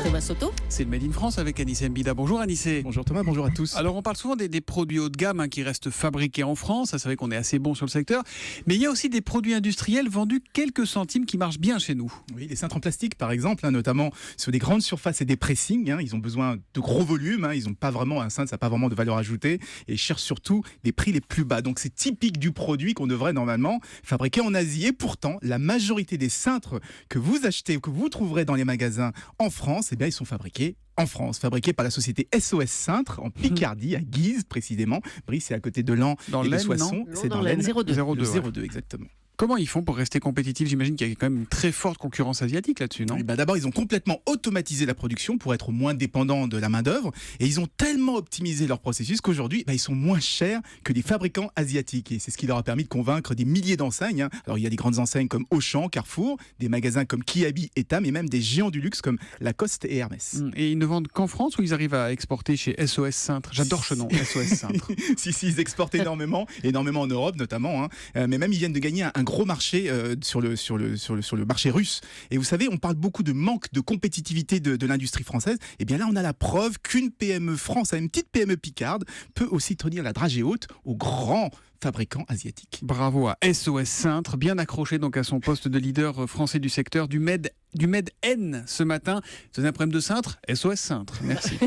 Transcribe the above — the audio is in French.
Thomas Soto. C'est le Made in France avec Anissé Mbida. Bonjour Anissé. Bonjour Thomas, bonjour à tous. Alors on parle souvent des produits haut de gamme qui restent fabriqués en France. Ça, c'est vrai qu'on est assez bon sur le secteur. Mais il y a aussi des produits industriels vendus quelques centimes qui marchent bien chez nous. Oui, les cintres en plastique par exemple, notamment sur des grandes surfaces et des pressings. Ils ont besoin de gros volumes. Ils n'ont pas vraiment un cintre, ça n'a pas vraiment de valeur ajoutée. Et ils cherchent surtout des prix les plus bas. Donc c'est typique du produit qu'on devrait normalement fabriquer en Asie. Et pourtant, la majorité des cintres que vous achetez ou que vous trouverez dans les magasins en France, eh bien, ils sont fabriqués en France, fabriqués par la société SOS Cintres en Picardie, à Guise précisément. Brice, c'est à côté de Laon et de Soissons. C'est dans l'Aisne, 02. 02 exactement. Comment ils font pour rester compétitifs? J'imagine qu'il y a quand même une très forte concurrence asiatique là-dessus, non? D'abord, ils ont complètement automatisé la production pour être moins dépendants de la main-d'œuvre. Et ils ont tellement optimisé leur processus qu'aujourd'hui, ils sont moins chers que les fabricants asiatiques. Et c'est ce qui leur a permis de convaincre des milliers d'enseignes. Alors, il y a des grandes enseignes comme Auchan, Carrefour, des magasins comme Kiabi et Tam, et même des géants du luxe comme Lacoste et Hermès. Et ils ne vendent qu'en France ou ils arrivent à exporter chez SOS Cintres? J'adore ce nom, SOS Cintres. si, ils exportent énormément en Europe notamment. Mais même, ils viennent de gagner un gros marché sur le marché russe. Et vous savez, on parle beaucoup de manque de compétitivité de l'industrie française. Et bien là, on a la preuve qu'une PME française, une petite PME picarde, peut aussi tenir la dragée haute aux grands fabricants asiatiques. Bravo à SOS Cintres, bien accroché donc à son poste de leader français du secteur du Made N ce matin. Vous avez un problème de cintre? SOS Cintres. Merci.